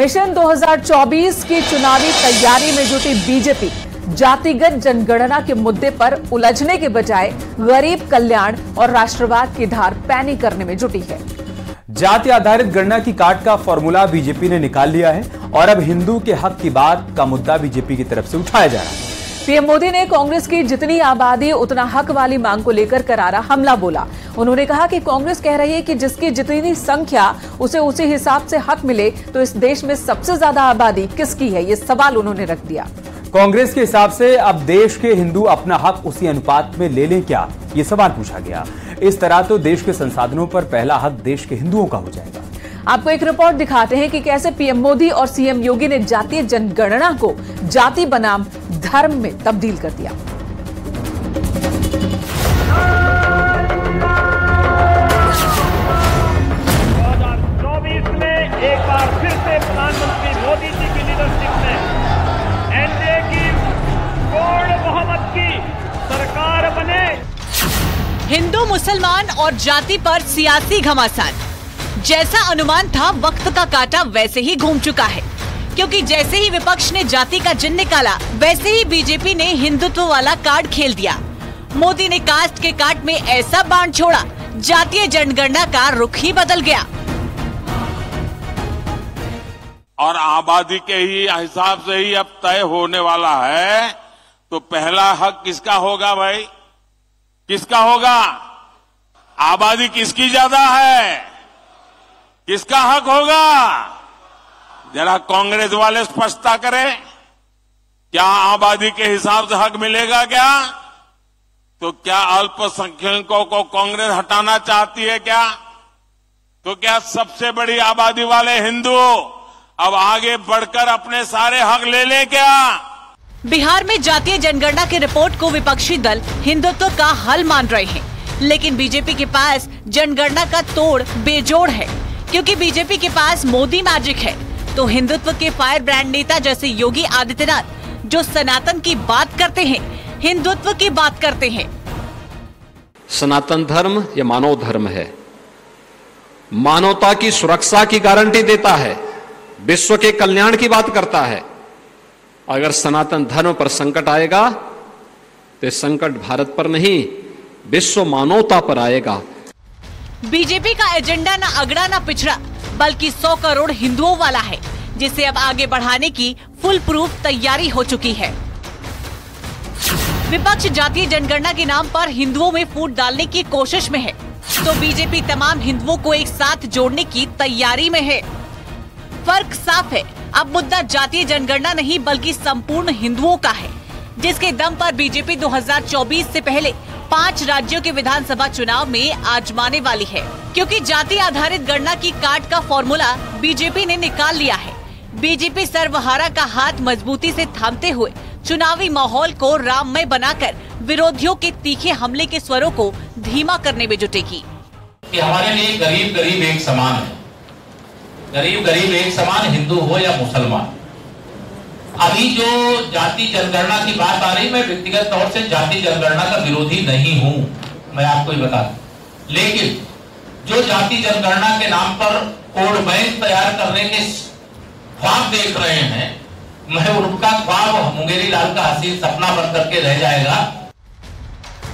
Mission 2024 की चुनावी तैयारी में जुटी बीजेपी जातिगत जनगणना के मुद्दे पर उलझने के बजाय गरीब कल्याण और राष्ट्रवाद की धार पैनी करने में जुटी है। जाति आधारित गणना की काट का फॉर्मूला बीजेपी ने निकाल लिया है और अब हिंदू के हक की बात का मुद्दा बीजेपी की तरफ से उठाया जा रहा है। पीएम मोदी ने कांग्रेस की जितनी आबादी उतना हक वाली मांग को लेकर करारा हमला बोला। उन्होंने कहा कि कांग्रेस कह रही है कि जिसकी जितनी संख्या उसे उसी हिसाब से हक मिले, तो इस देश में सबसे ज्यादा आबादी किसकी है, ये सवाल उन्होंने रख दिया। कांग्रेस के हिसाब से अब देश के हिंदू अपना हक उसी अनुपात में ले लें क्या, ये सवाल पूछा गया। इस तरह तो देश के संसाधनों पर पहला हक देश के हिंदुओं का हो जाएगा। आपको एक रिपोर्ट दिखाते हैं कि कैसे पीएम मोदी और सीएम योगी ने जातीय जनगणना को जाति बनाम धर्म में तब्दील कर दिया। 2024 में एक बार फिर से प्रधानमंत्री मोदी जी की लीडरशिप में एनडीए की पूर्ण बहुमत की सरकार बने। हिंदू मुसलमान और जाति पर सियासी घमासान, जैसा अनुमान था वक्त का कांटा वैसे ही घूम चुका है, क्योंकि जैसे ही विपक्ष ने जाति का जिन निकाला वैसे ही बीजेपी ने हिंदुत्व वाला कार्ड खेल दिया। मोदी ने कास्ट के काट में ऐसा बाण छोड़ा, जातीय जनगणना का रुख ही बदल गया। और आबादी के ही हिसाब से ही अब तय होने वाला है, तो पहला हक किसका होगा भाई? किसका होगा? आबादी किसकी ज्यादा है? किसका हक होगा? जरा कांग्रेस वाले स्पष्टता करें, क्या आबादी के हिसाब से हक मिलेगा क्या? तो क्या अल्पसंख्यकों को कांग्रेस हटाना चाहती है क्या? तो क्या सबसे बड़ी आबादी वाले हिंदू अब आगे बढ़कर अपने सारे हक ले लें क्या? बिहार में जातीय जनगणना की रिपोर्ट को विपक्षी दल हिंदुत्व का हल मान रहे हैं, लेकिन बीजेपी के पास जनगणना का तोड़ बेजोड़ है, क्योंकि बीजेपी के पास मोदी मैजिक है। तो हिंदुत्व के फायर ब्रांड नेता जैसे योगी आदित्यनाथ जो सनातन की बात करते हैं, हिंदुत्व की बात करते हैं। सनातन धर्म ये मानव धर्म है, मानवता की सुरक्षा की गारंटी देता है, विश्व के कल्याण की बात करता है। अगर सनातन धर्म पर संकट आएगा तो संकट भारत पर नहीं, विश्व मानवता पर आएगा। बीजेपी का एजेंडा न अगड़ा न पिछड़ा, बल्कि 100 करोड़ हिंदुओं वाला है, जिसे अब आगे बढ़ाने की फुल प्रूफ तैयारी हो चुकी है। विपक्ष जातीय जनगणना के नाम पर हिंदुओं में फूट डालने की कोशिश में है, तो बीजेपी तमाम हिंदुओं को एक साथ जोड़ने की तैयारी में है। फर्क साफ है, अब मुद्दा जातीय जनगणना नहीं बल्कि संपूर्ण हिंदुओं का है, जिसके दम पर बीजेपी 2024 से पहले 5 राज्यों के विधानसभा चुनाव में आजमाने वाली है, क्योंकि जाति आधारित गणना की काट का फॉर्मूला बीजेपी ने निकाल लिया है। बीजेपी सर्वहारा का हाथ मजबूती से थामते हुए चुनावी माहौल को राममय बनाकर विरोधियों के तीखे हमले के स्वरों को धीमा करने में जुटेगी। कि हमारे लिए गरीब गरीब एक समान है, गरीब गरीब एक समान, हिंदू हो या मुसलमान। अभी जो जाति जनगणना की बात आ रही, मैं व्यक्तिगत तौर से जाति जनगणना का विरोधी नहीं हूं, मैं आपको ही बता दूं। लेकिन जो जाति जनगणना के नाम पर कोड बैंक तैयार करने के ख्वाब देख रहे हैं, मैं उनका ख्वाब मुंगेरी लाल का हसीन सपना बन करके रह जाएगा।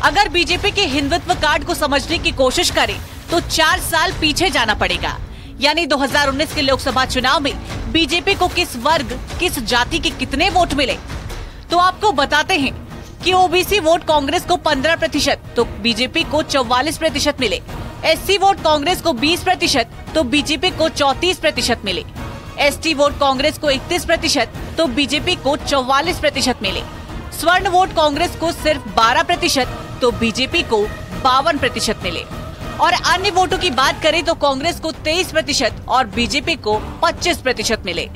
अगर बीजेपी के हिंदुत्व कार्ड को समझने की कोशिश करें तो 4 साल पीछे जाना पड़ेगा, यानी 2019 के लोकसभा चुनाव में बीजेपी को किस वर्ग, किस जाति के कितने वोट मिले। तो आपको बताते हैं कि ओबीसी वोट कांग्रेस को 15%, तो बीजेपी को 44% मिले। एससी वोट कांग्रेस को 20%, तो बीजेपी को 34% मिले। एसटी वोट कांग्रेस को 31%, तो बीजेपी को 44% मिले। स्वर्ण वोट कांग्रेस को सिर्फ 12%, तो बीजेपी को 52% मिले। और अन्य वोटों की बात करें तो कांग्रेस को 23% और बीजेपी को 25% मिले।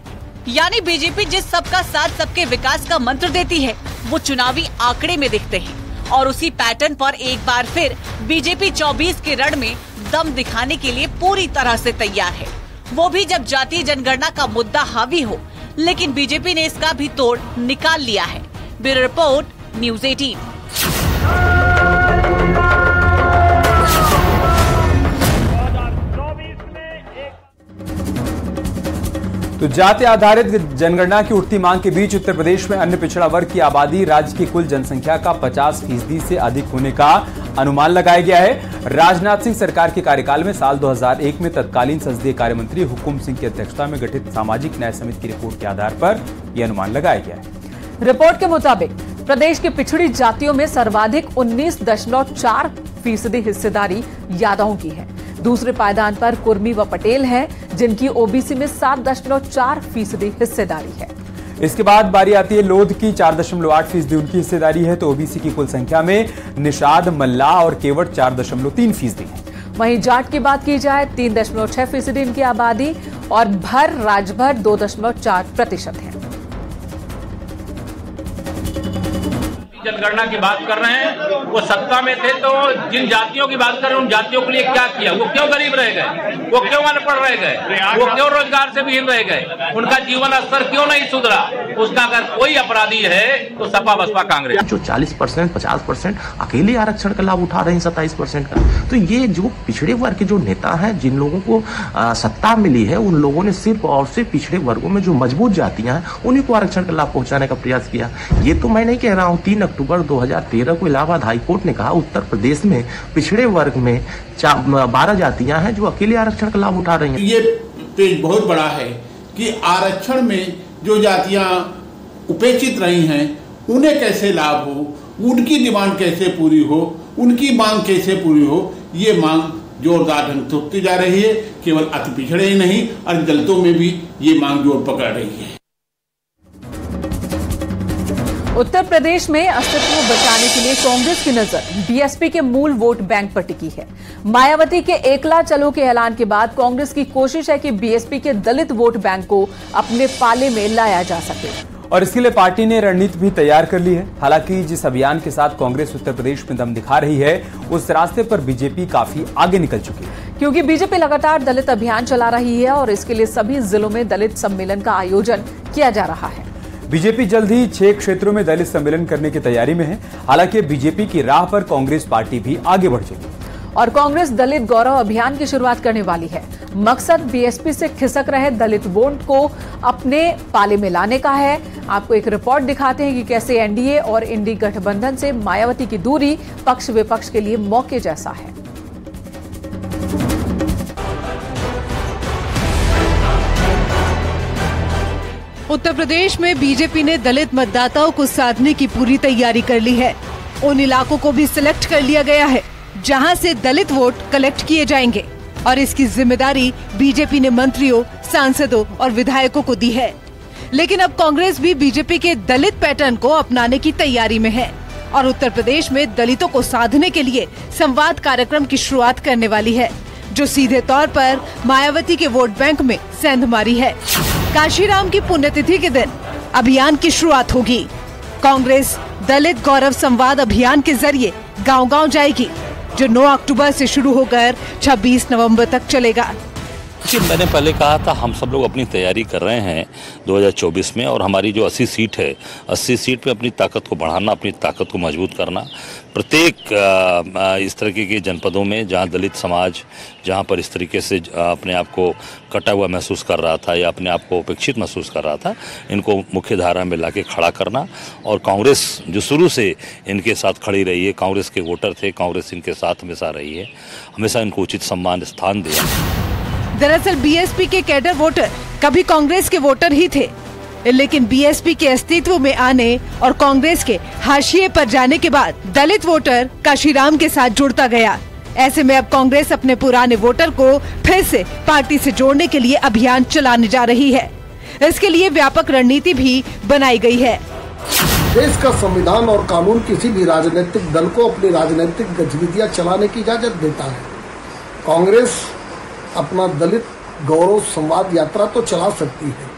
यानी बीजेपी जिस सबका साथ सबके विकास का मंत्र देती है, वो चुनावी आंकड़े में दिखते हैं। और उसी पैटर्न पर एक बार फिर बीजेपी 24 के रण में दम दिखाने के लिए पूरी तरह से तैयार है, वो भी जब जातीय जनगणना का मुद्दा हावी हो। लेकिन बीजेपी ने इसका भी तोड़ निकाल लिया है। Bureau report, news 18। तो जाति आधारित जनगणना की उठती मांग के बीच उत्तर प्रदेश में अन्य पिछड़ा वर्ग की आबादी राज्य की कुल जनसंख्या का 50% से अधिक होने का अनुमान लगाया गया है। राजनाथ सिंह सरकार के कार्यकाल में साल 2001 में तत्कालीन संसदीय कार्य मंत्री हुकुम सिंह की अध्यक्षता में गठित सामाजिक न्याय समिति की रिपोर्ट के आधार पर यह अनुमान लगाया गया है। रिपोर्ट के मुताबिक प्रदेश की पिछड़ी जातियों में सर्वाधिक 19.4% हिस्सेदारी यादवों की है। दूसरे पायदान पर कुर्मी व पटेल हैं, जिनकी ओबीसी में 7.4% हिस्सेदारी है। इसके बाद बारी आती है लोध की, 4.8% उनकी हिस्सेदारी है, तो ओबीसी की कुल संख्या में निषाद, मल्लाह और केवट 4.3% है। वहीं जाट की बात की जाए 3.6% इनकी आबादी और भर राजभर 2.4% है। जनगणना की बात कर रहे हैं, वो सत्ता में थे तो जिन जातियों की बात कर रहे हैं उन जातियों के लिए क्या किया, वो क्यों गरीब रह गए, वो क्यों अनपढ़ रह गए, वो क्यों रोजगार से विहीन रह गए, उनका जीवन स्तर क्यों नहीं सुधरा। उसका अगर कोई अपराधी है तो सपा बसपा कांग्रेस। जो 40% 50% अकेले आरक्षण का लाभ उठा रहे हैं 27% का, तो ये जो पिछड़े वर्ग के जो नेता हैं, जिन लोगों को सत्ता मिली है, उन लोगों ने सिर्फ और सिर्फ पिछड़े वर्गों में जो मजबूत जातियां हैं उन्हीं को आरक्षण का लाभ पहुंचाने का प्रयास किया। ये तो मैं नहीं कह रहा हूं, 3 अक्टूबर 2013 को इलाहाबाद हाईकोर्ट ने कहा उत्तर प्रदेश में पिछड़े वर्ग में 12 जातियां हैं जो अकेले आरक्षण का लाभ उठा रही हैं। ये पेज बहुत बड़ा है कि आरक्षण में जो जातियां उपेक्षित रही हैं उन्हें कैसे लाभ हो, उनकी डिमांड कैसे पूरी हो, उनकी मांग कैसे पूरी हो। ये मांग जोरदार ढंग से उठती जा रही है। केवल अति पिछड़े ही नहीं, अन्य दलितों में भी ये मांग जोर पकड़ रही है। उत्तर प्रदेश में अस्तित्व बचाने के लिए कांग्रेस की नजर बीएसपी के मूल वोट बैंक पर टिकी है। मायावती के एकला चलो के ऐलान के बाद कांग्रेस की कोशिश है कि बीएसपी के दलित वोट बैंक को अपने पाले में लाया जा सके, और इसके लिए पार्टी ने रणनीति भी तैयार कर ली है। हालांकि जिस अभियान के साथ कांग्रेस उत्तर प्रदेश में दम दिखा रही है, उस रास्ते पर बीजेपी काफी आगे निकल चुकी है, क्योंकि बीजेपी लगातार दलित अभियान चला रही है और इसके लिए सभी जिलों में दलित सम्मेलन का आयोजन किया जा रहा है। बीजेपी जल्द ही 6 क्षेत्रों में दलित सम्मेलन करने की तैयारी में है। हालांकि बीजेपी की राह पर कांग्रेस पार्टी भी आगे बढ़ चुकी है और कांग्रेस दलित गौरव अभियान की शुरुआत करने वाली है। मकसद बीएसपी से खिसक रहे दलित वोट को अपने पाले में लाने का है। आपको एक रिपोर्ट दिखाते हैं कि कैसे एनडीए और इंडी गठबंधन से मायावती की दूरी पक्ष विपक्ष के लिए मौके जैसा है। उत्तर प्रदेश में बीजेपी ने दलित मतदाताओं को साधने की पूरी तैयारी कर ली है। उन इलाकों को भी सिलेक्ट कर लिया गया है जहां से दलित वोट कलेक्ट किए जाएंगे और इसकी जिम्मेदारी बीजेपी ने मंत्रियों, सांसदों और विधायकों को दी है। लेकिन अब कांग्रेस भी बीजेपी के दलित पैटर्न को अपनाने की तैयारी में है और उत्तर प्रदेश में दलितों को साधने के लिए संवाद कार्यक्रम की शुरुआत करने वाली है, जो सीधे तौर पर मायावती के वोट बैंक में सेंध मारी है। काशीराम की पुण्यतिथि के दिन अभियान की शुरुआत होगी। कांग्रेस दलित गौरव संवाद अभियान के जरिए गांव-गांव जाएगी, जो 9 अक्टूबर से शुरू होकर 26 नवंबर तक चलेगा। मैंने पहले कहा था, हम सब लोग अपनी तैयारी कर रहे हैं 2024 में, और हमारी जो 80 सीट है, 80 सीट पे अपनी ताकत को बढ़ाना, अपनी ताकत को मजबूत करना। प्रत्येक इस तरीके के जनपदों में जहां दलित समाज, जहां पर इस तरीके से अपने आप को कटा हुआ महसूस कर रहा था या अपने आप को उपेक्षित महसूस कर रहा था, इनको मुख्य धारा में लाके खड़ा करना। और कांग्रेस जो शुरू से इनके साथ खड़ी रही है, कांग्रेस के वोटर थे, कांग्रेस इनके साथ हमेशा रही है, हमेशा इनको उचित सम्मान स्थान दिया। दरअसल बीएसपी के कैडर वोटर कभी कांग्रेस के वोटर ही थे, लेकिन बीएसपी के अस्तित्व में आने और कांग्रेस के हाशिए पर जाने के बाद दलित वोटर काशीराम के साथ जुड़ता गया। ऐसे में अब कांग्रेस अपने पुराने वोटर को फिर से पार्टी से जोड़ने के लिए अभियान चलाने जा रही है। इसके लिए व्यापक रणनीति भी बनाई गई है। देश का संविधान और कानून किसी भी राजनीतिक दल को अपनी राजनीतिक गतिविधियां चलाने की इजाजत देता है। कांग्रेस अपना दलित गौरव संवाद यात्रा तो चला सकती है,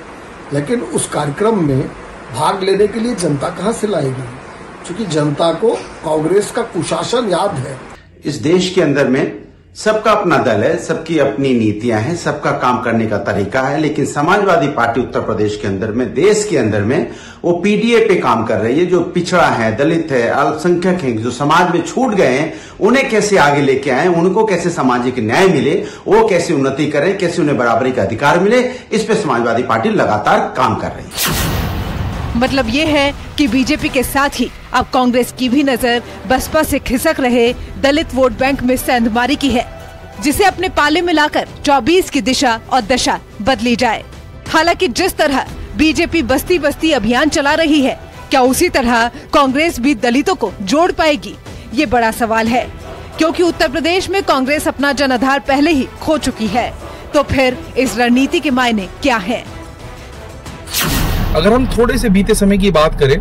लेकिन उस कार्यक्रम में भाग लेने के लिए जनता कहां से लाएगी, क्योंकि जनता को कांग्रेस का कुशासन याद है। इस देश के अंदर में सबका अपना दल है, सबकी अपनी नीतियां हैं, सबका काम करने का तरीका है, लेकिन समाजवादी पार्टी उत्तर प्रदेश के अंदर में, देश के अंदर में वो पीडीए पे काम कर रही है। जो पिछड़ा है, दलित है, अल्पसंख्यक है, जो समाज में छूट गए हैं, उन्हें कैसे आगे लेके आए, उनको कैसे सामाजिक न्याय मिले, वो कैसे उन्नति करें, कैसे उन्हें बराबरी का अधिकार मिले, इस पे समाजवादी पार्टी लगातार काम कर रही है। मतलब ये है कि बीजेपी के साथ ही अब कांग्रेस की भी नजर बसपा से खिसक रहे दलित वोट बैंक में सेंधमारी की है, जिसे अपने पाले में लाकर 24 की दिशा और दशा बदली जाए। हालांकि जिस तरह बीजेपी बस्ती बस्ती अभियान चला रही है, क्या उसी तरह कांग्रेस भी दलितों को जोड़ पाएगी, ये बड़ा सवाल है। क्योंकि उत्तर प्रदेश में कांग्रेस अपना जनाधार पहले ही खो चुकी है, तो फिर इस रणनीति के मायने क्या हैं? अगर हम थोड़े से बीते समय की बात करें,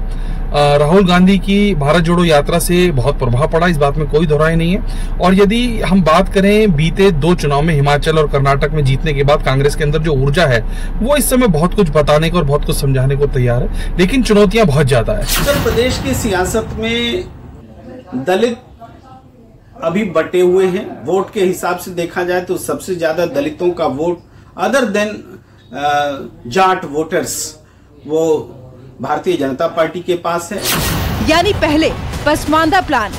राहुल गांधी की भारत जोड़ो यात्रा से बहुत प्रभाव पड़ा, इस बात में कोई दोहराई नहीं है। और यदि हम बात करें बीते 2 चुनाव में हिमाचल और कर्नाटक में जीतने के बाद कांग्रेस के अंदर जो ऊर्जा है, वो इस समय बहुत कुछ बताने को और बहुत कुछ समझाने को तैयार है, लेकिन चुनौतियां बहुत ज्यादा है। उत्तर प्रदेश की सियासत में दलित अभी बटे हुए हैं। वोट के हिसाब से देखा जाए तो सबसे ज्यादा दलितों का vote other than Jat voters वो भारतीय जनता पार्टी के पास है। यानी पहले पसमानदा प्लान,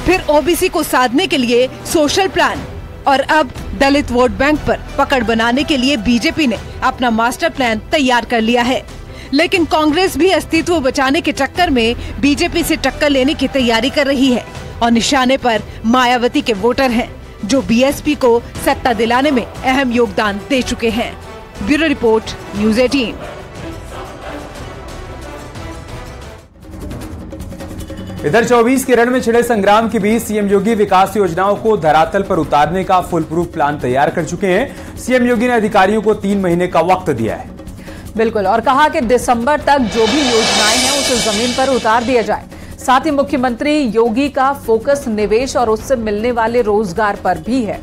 फिर ओबीसी को साधने के लिए सोशल प्लान, और अब दलित वोट बैंक पर पकड़ बनाने के लिए बीजेपी ने अपना मास्टर प्लान तैयार कर लिया है। लेकिन कांग्रेस भी अस्तित्व बचाने के चक्कर में बीजेपी से टक्कर लेने की तैयारी कर रही है, और निशाने पर मायावती के वोटर हैं, जो बीएसपी को सत्ता दिलाने में अहम योगदान दे चुके हैं। Bureau report, news 18। इधर 24 के रण में छिड़े संग्राम के बीच सीएम योगी विकास योजनाओं को धरातल पर उतारने का फुल प्रूफ प्लान तैयार कर चुके हैं। सीएम योगी ने अधिकारियों को 3 महीने का वक्त दिया है। बिल्कुल, और कहा कि दिसंबर तक जो भी योजनाएं हैं उसे जमीन पर उतार दिया जाए। साथ ही मुख्यमंत्री योगी का फोकस निवेश और उससे मिलने वाले रोजगार पर भी है।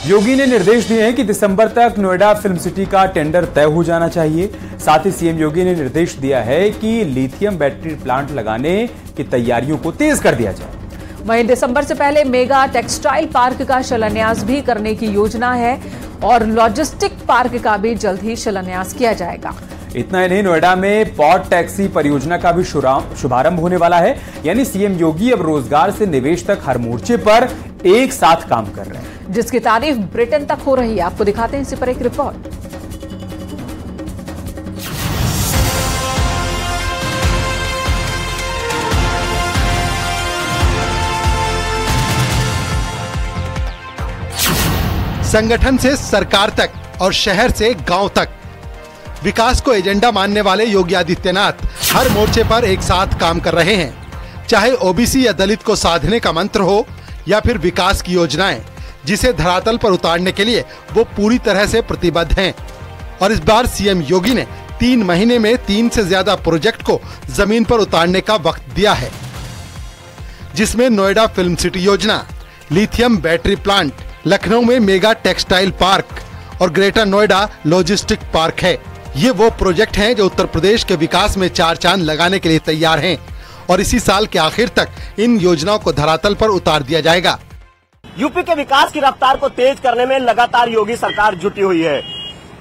योगी ने निर्देश दिए हैं कि दिसंबर तक नोएडा फिल्म सिटी का टेंडर तय हो जाना चाहिए। साथ ही सीएम योगी ने निर्देश दिया है कि लिथियम बैटरी प्लांट लगाने की तैयारियों को तेज कर दिया जाए। वहीं दिसंबर से पहले मेगा टेक्सटाइल पार्क का शिलान्यास भी करने की योजना है, और लॉजिस्टिक पार्क का भी जल्द ही शिलान्यास किया जाएगा। इतना ही नहीं, नोएडा में पॉड टैक्सी परियोजना का भी शुभारंभ होने वाला है। यानी सीएम योगी अब रोजगार से निवेश तक हर मोर्चे पर एक साथ काम कर रहे हैं, जिसकी तारीफ ब्रिटेन तक हो रही है। आपको दिखाते हैं इसी पर एक रिपोर्ट। संगठन से सरकार तक और शहर से गांव तक विकास को एजेंडा मानने वाले योगी आदित्यनाथ हर मोर्चे पर एक साथ काम कर रहे हैं। चाहे ओबीसी या दलित को साधने का मंत्र हो, या फिर विकास की योजनाएं, जिसे धरातल पर उतारने के लिए वो पूरी तरह से प्रतिबद्ध हैं। और इस बार सीएम योगी ने 3 महीने में 3 से ज्यादा प्रोजेक्ट को जमीन पर उतारने का वक्त दिया है, जिसमें नोएडा फिल्म सिटी योजना, लिथियम बैटरी प्लांट, लखनऊ में मेगा टेक्सटाइल पार्क और ग्रेटर नोएडा लॉजिस्टिक पार्क है। ये वो प्रोजेक्ट हैं जो उत्तर प्रदेश के विकास में 4 चांद लगाने के लिए तैयार हैं, और इसी साल के आखिर तक इन योजनाओं को धरातल पर उतार दिया जाएगा। यूपी के विकास की रफ्तार को तेज करने में लगातार योगी सरकार जुटी हुई है।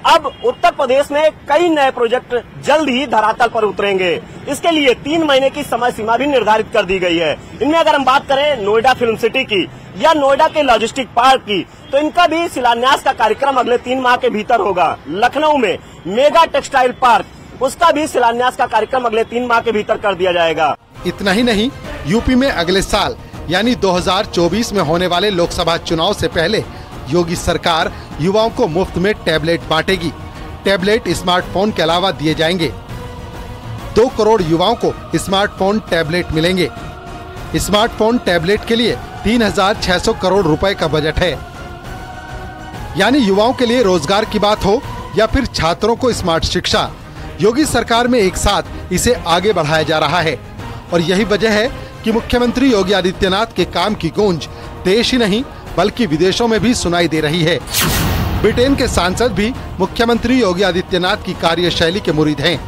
अब उत्तर प्रदेश में कई नए प्रोजेक्ट जल्द ही धरातल पर उतरेंगे। इसके लिए 3 महीने की समय सीमा भी निर्धारित कर दी गई है। इनमें अगर हम बात करें नोएडा फिल्म सिटी की या नोएडा के लॉजिस्टिक पार्क की, तो इनका भी शिलान्यास का कार्यक्रम अगले 3 माह के भीतर होगा। लखनऊ में मेगा टेक्सटाइल पार्क, उसका भी शिलान्यास का कार्यक्रम अगले 3 माह के भीतर कर दिया जाएगा। इतना ही नहीं, यूपी में अगले साल यानी 2024 में होने वाले लोकसभा चुनाव से पहले योगी सरकार युवाओं को मुफ्त में टैबलेट बांटेगी। टैबलेट स्मार्टफोन के अलावा दिए जाएंगे। 2 करोड़ युवाओं को स्मार्टफोन टैबलेट मिलेंगे। स्मार्टफोन टैबलेट के लिए 3600 करोड़ रुपए का बजट है। यानी युवाओं के लिए रोजगार की बात हो या फिर छात्रों को स्मार्ट शिक्षा, योगी सरकार में एक साथ इसे आगे बढ़ाया जा रहा है। और यही वजह है कि मुख्यमंत्री योगी आदित्यनाथ के काम की गूंज देश ही नहीं बल्कि विदेशों में भी सुनाई दे रही है। ब्रिटेन के सांसद भी मुख्यमंत्री योगी आदित्यनाथ की कार्यशैली के मुरीद हैं।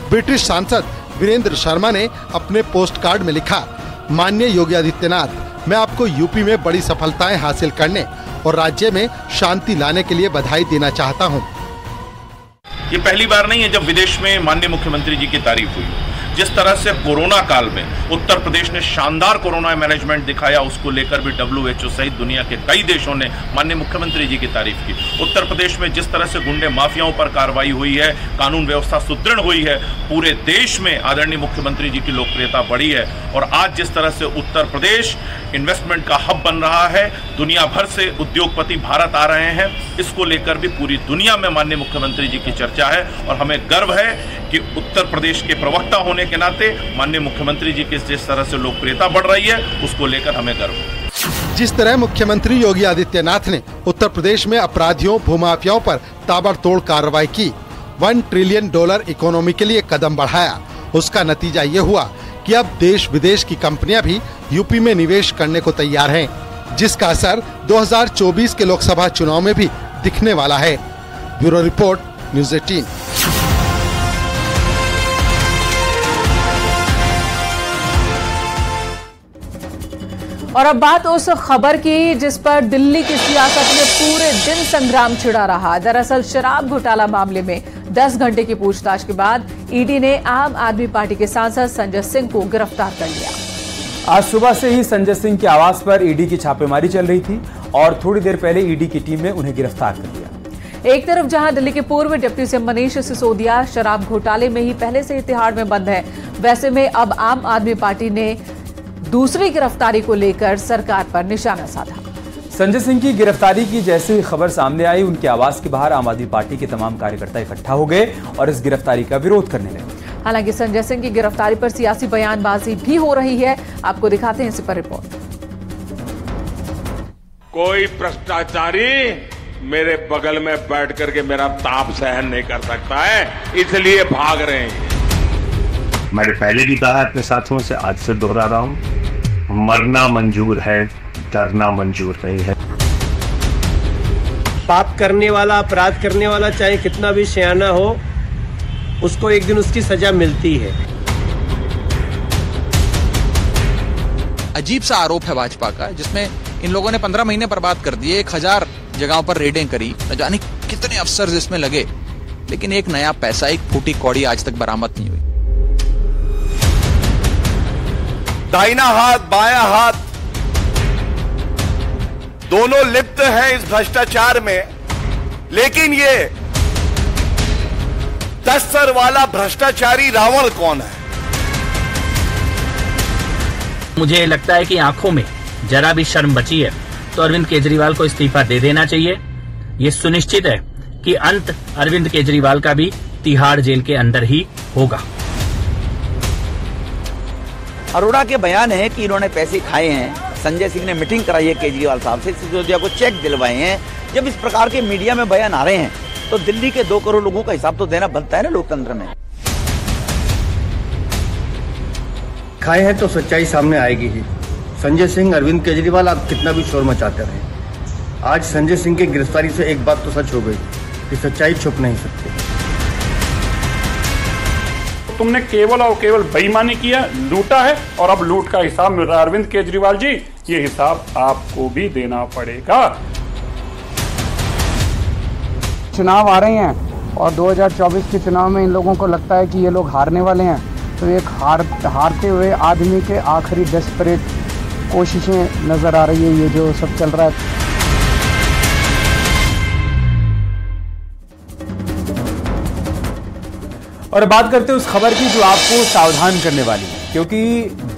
ब्रिटिश सांसद वीरेंद्र शर्मा ने अपने पोस्ट कार्ड में लिखा, माननीय योगी आदित्यनाथ, मैं आपको यूपी में बड़ी सफलताएं हासिल करने और राज्य में शांति लाने के लिए बधाई देना चाहता हूँ। ये पहली बार नहीं है जब विदेश में माननीय मुख्यमंत्री जी की तारीफ हुई। जिस तरह से कोरोना काल में उत्तर प्रदेश ने शानदार कोरोना मैनेजमेंट दिखाया, उसको लेकर भी WHO सहित दुनिया के कई देशों ने माननीय मुख्यमंत्री जी की तारीफ की। उत्तर प्रदेश में जिस तरह से गुंडे माफियाओं पर कार्रवाई हुई है, कानून व्यवस्था सुदृढ़ हुई है, पूरे देश में आदरणीय मुख्यमंत्री जी की लोकप्रियता बढ़ी है। और आज जिस तरह से उत्तर प्रदेश इन्वेस्टमेंट का हब बन रहा है, दुनिया भर से उद्योगपति भारत आ रहे हैं, इसको लेकर भी पूरी दुनिया में माननीय मुख्यमंत्री जी की चर्चा है। और हमें गर्व है कि उत्तर प्रदेश के प्रवक्ता होने के नाते माननीय मुख्यमंत्री जी की जिस तरह से लोकप्रियता बढ़ रही है, उसको लेकर हमें गर्व है। जिस तरह मुख्यमंत्री योगी आदित्यनाथ ने उत्तर प्रदेश में अपराधियों, भूमाफियाओं पर ताबड़तोड़ कार्रवाई की, $1 ट्रिलियन इकोनॉमी के लिए कदम बढ़ाया, उसका नतीजा ये हुआ कि अब देश विदेश की कंपनियां भी यूपी में निवेश करने को तैयार हैं, जिसका असर 2024 के लोकसभा चुनाव में भी दिखने वाला है। Bureau report, news 18। और अब बात उस खबर की जिस पर दिल्ली की सियासत में पूरे दिन संग्राम छिड़ा रहा। दरअसल शराब घोटाला मामले में 10 घंटे की पूछताछ के बाद ईडी ने आम आदमी पार्टी के सांसद संजय सिंह को गिरफ्तार कर लिया। आज सुबह से ही संजय सिंह के आवास पर ईडी की छापेमारी चल रही थी और थोड़ी देर पहले ईडी की टीम ने उन्हें गिरफ्तार कर लिया। एक तरफ जहां दिल्ली के पूर्व डिप्टी सीएम मनीष सिसोदिया शराब घोटाले में ही पहले से ही तिहाड़ में बंद है, वैसे में अब आम आदमी पार्टी ने दूसरी गिरफ्तारी को लेकर सरकार पर निशाना साधा। संजय सिंह की गिरफ्तारी की जैसे ही खबर सामने आई, उनके आवास के बाहर आम आदमी पार्टी के तमाम कार्यकर्ता इकट्ठा हो गए और इस गिरफ्तारी का विरोध करने लगे। हालांकि संजय सिंह की गिरफ्तारी पर सियासी बयानबाजी भी हो रही है। आपको दिखाते हैं इस पर रिपोर्ट। कोई भ्रष्टाचारी मेरे बगल में बैठ करके मेरा ताप सहन नहीं कर सकता है, इसलिए भाग रहे हैं। मैंने पहले भी कहा अपने साथियों से, आज से दोहरा रहा हूं, मरना मंजूर है, डरना मंजूर नहीं है। पाप करने वाला, अपराध करने वाला चाहे कितना भी सयाना हो, उसको एक दिन उसकी सजा मिलती है। अजीब सा आरोप है भाजपा का, जिसमें इन लोगों ने 15 महीने बर्बाद कर दिए, 1000 जगहों पर रेडें करी, न जाने कितने अफसर इसमें लगे, लेकिन एक नया पैसा, एक फूटी कौड़ी आज तक बरामद नहीं हुई। दाहिना हाथ, बायां हाथ दोनों लिप्त हैं इस भ्रष्टाचार में, लेकिन ये 10 सर वाला भ्रष्टाचारी रावण कौन है? मुझे लगता है कि आंखों में जरा भी शर्म बची है तो अरविंद केजरीवाल को इस्तीफा दे देना चाहिए। ये सुनिश्चित है कि अंत अरविंद केजरीवाल का भी तिहाड़ जेल के अंदर ही होगा। अरोड़ा के बयान है कि इन्होंने पैसे खाए हैं, संजय सिंह ने मीटिंग कराई है केजरीवाल साहब से, सिसोदिया को चेक दिलवाए हैं। जब इस प्रकार के मीडिया में बयान आ रहे हैं तो दिल्ली के 2 करोड़ लोगों का हिसाब तो देना बनता है ना लोकतंत्र में। खाए हैं तो सच्चाई सामने आएगी ही। संजय सिंह, अरविंद केजरीवाल, आप कितना भी शोर मचाते रहे, आज संजय सिंह की गिरफ्तारी से एक बात तो सच हो गई कि सच्चाई छुप नहीं सकती। तुमने केवल और केवल बेईमानी किया, लूटा है, और अब लूट का हिसाब मिल रहा है। अरविंद केजरीवाल जी, ये हिसाब आपको भी देना पड़ेगा। चुनाव आ रहे हैं और 2024 के चुनाव में इन लोगों को लगता है कि ये लोग हारने वाले हैं, तो एक हारते हुए आदमी के आखिरी डेस्परेट कोशिशें नजर आ रही है, ये जो सब चल रहा है। और बात करते हैं उस खबर की जो आपको सावधान करने वाली है, क्योंकि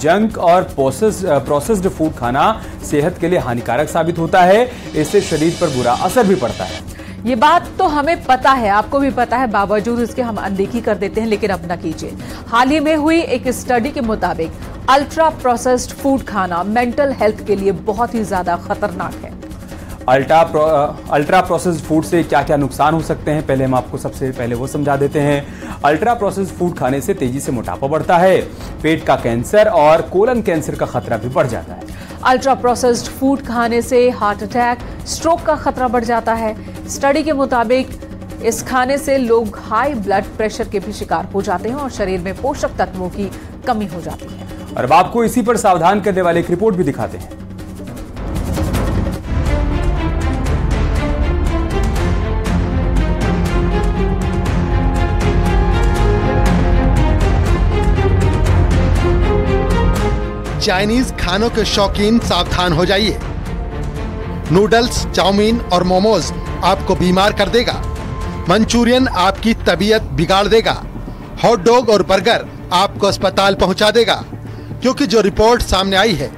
जंक और प्रोसेस्ड फूड खाना सेहत के लिए हानिकारक साबित होता है, इससे शरीर पर बुरा असर भी पड़ता है। ये बात तो हमें पता है, आपको भी पता है, बावजूद इसके हम अनदेखी कर देते हैं। लेकिन अब न कीजिए। हाल ही में हुई एक स्टडी के मुताबिक अल्ट्रा प्रोसेस्ड फूड खाना मेंटल हेल्थ के लिए बहुत ही ज्यादा खतरनाक है। अल्ट्रा प्रोसेस्ड फूड से क्या क्या नुकसान हो सकते हैं, पहले हम आपको सबसे पहले वो समझा देते हैं। अल्ट्रा प्रोसेस्ड फूड खाने से तेजी से मोटापा बढ़ता है, पेट का कैंसर और कोलन कैंसर का खतरा भी बढ़ जाता है। अल्ट्रा प्रोसेस्ड फूड खाने से हार्ट अटैक, स्ट्रोक का खतरा बढ़ जाता है। स्टडी के मुताबिक इस खाने से लोग हाई ब्लड प्रेशर के भी शिकार हो जाते हैं और शरीर में पोषक तत्वों की कमी हो जाती है। और अब आपको इसी पर सावधान करने वाली एक रिपोर्ट भी दिखाते हैं। चाइनीज खानों के शौकीन सावधान हो जाइए। नूडल्स, चाउमीन और मोमोज आपको बीमार कर देगा। मंचूरियन आपकी तबीयत बिगाड़ देगा। हॉट डॉग और बर्गर आपको अस्पताल पहुंचा देगा, क्योंकि जो रिपोर्ट सामने आई है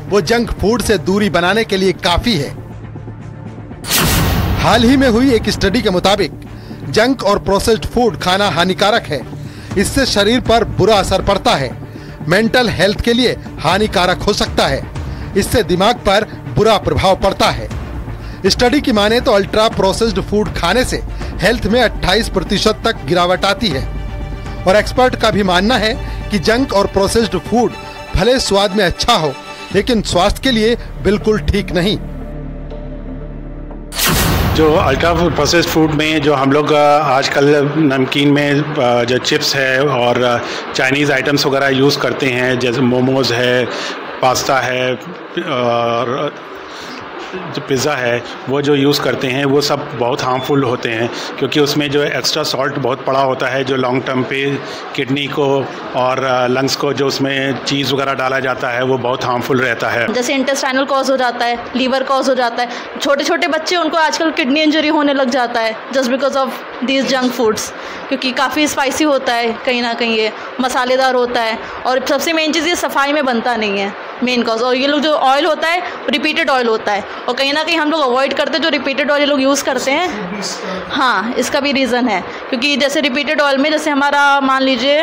वो जंक फूड से दूरी बनाने के लिए काफी है। हाल ही में हुई एक स्टडी के मुताबिक जंक और प्रोसेस्ड फूड खाना हानिकारक है। इससे शरीर पर बुरा असर पड़ता है, मेंटल हेल्थ के लिए हानिकारक हो सकता है। इससे दिमाग पर बुरा प्रभाव पड़ता है। स्टडी की माने तो अल्ट्रा प्रोसेस्ड फूड खाने से हेल्थ में 28% तक गिरावट आती है। और एक्सपर्ट का भी मानना है कि जंक और प्रोसेस्ड फूड भले स्वाद में अच्छा हो, लेकिन स्वास्थ्य के लिए बिल्कुल ठीक नहीं। जो अल्ट्रा प्रोसेस्ड फूड में जो हम लोग आजकल नमकीन में जो चिप्स है और चाइनीज़ आइटम्स वगैरह यूज़ करते हैं, जैसे मोमोज़ है, पास्ता है और जो पिज़्ज़ा है, वो जो यूज़ करते हैं वो सब बहुत हार्मफुल होते हैं, क्योंकि उसमें जो एक्स्ट्रा सॉल्ट बहुत पड़ा होता है, जो लॉन्ग टर्म पे किडनी को और लंग्स को जो उसमें चीज़ वगैरह डाला जाता है वो बहुत हार्मफुल रहता है। जैसे इंटेस्टाइनल कॉज हो जाता है, लीवर कॉज हो जाता है। छोटे छोटे बच्चे, उनको आजकल किडनी इंजरी होने लग जाता है just because of these junk foods, क्योंकि काफ़ी स्पाइसी होता है, कहीं ना कहीं ये मसालेदार होता है, और सबसे मेन चीज़ ये सफाई में बनता नहीं है, मेन कॉज। और ये लोग जो ऑयल होता है रिपीटेड ऑयल होता है, और कहीं ना कहीं हम लोग अवॉइड करते हैं जो रिपीटेड ऑयल लोग यूज़ करते हैं। हाँ, इसका भी रीज़न है, क्योंकि जैसे रिपीटेड ऑयल में जैसे हमारा मान लीजिए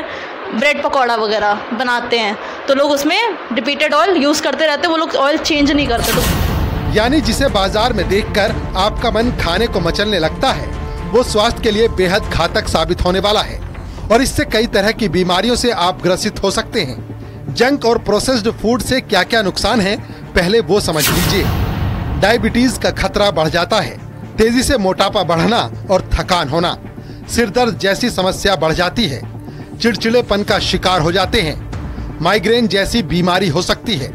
ब्रेड पकौड़ा वगैरह बनाते हैं तो लोग उसमें रिपीटेड ऑयल यूज़ करते रहते हैं, वो लोग ऑयल चेंज नहीं करते। तो यानी जिसे बाजार में देखकर आपका मन खाने को मचलने लगता है, वो स्वास्थ्य के लिए बेहद घातक साबित होने वाला है, और इससे कई तरह की बीमारियों से आप ग्रसित हो सकते हैं। जंक और प्रोसेस्ड फूड से क्या क्या नुकसान है, पहले वो समझ लीजिए। डायबिटीज का खतरा बढ़ जाता है, तेजी से मोटापा बढ़ना और थकान होना, सिर दर्द जैसी समस्या बढ़ जाती है, चिड़चिड़ेपन का शिकार हो जाते हैं, माइग्रेन जैसी बीमारी हो सकती है।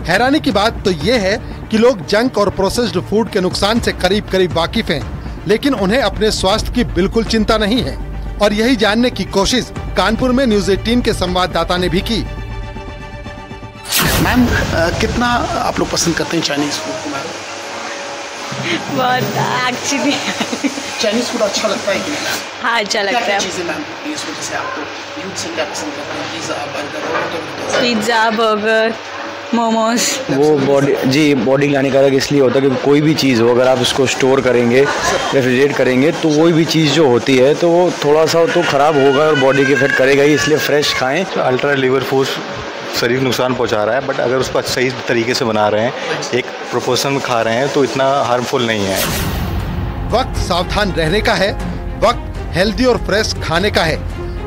हैरानी की बात तो ये है कि लोग जंक और प्रोसेस्ड फूड के नुकसान से करीब करीब वाकिफ हैं, लेकिन उन्हें अपने स्वास्थ्य की बिल्कुल चिंता नहीं है। और यही जानने की कोशिश कानपुर में न्यूज़ 18 के संवाददाता ने भी की। मैम, कितना आप लोग पसंद करते हैं चाइनीज फूड को? मैम, बहुत एक्चुअली चाइनीज फूड अच्छा लगता है कि नहीं? हाँ, अच्छा लगता है। चीज़ें मैम इस वजह से आपको यूथ से क्या पसंद करते हैं? Pizza, burger, momos. वो बॉडी हानिकारक इसलिए होता है क्योंकि कोई भी चीज़ हो, अगर आप उसको स्टोर करेंगे, रेफ्रिजरेट करेंगे, तो कोई भी चीज़ जो होती है तो वो थोड़ा सा तो ख़राब होगा और बॉडी के इफेक्ट करेगा ही, इसलिए फ्रेश खाएं। अल्ट्रा लीवर फूड शरीर नुकसान पहुंचा रहा है, बट अगर उसको सही तरीके से बना रहे हैं, एक प्रोपोर्शन में खा रहे हैं, तो इतना हार्मफुल नहीं है। वक्त सावधान रहने का है, वक्त हेल्दी और फ्रेश खाने का है,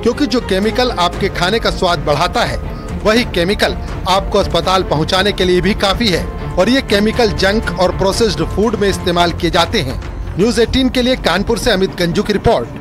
क्योंकि जो केमिकल आपके खाने का स्वाद बढ़ाता है, वही केमिकल आपको अस्पताल पहुंचाने के लिए भी काफी है, और ये केमिकल जंक और प्रोसेस्ड फूड में इस्तेमाल किए जाते हैं। न्यूज़ 18 के लिए कानपुर से अमित गंजू की रिपोर्ट।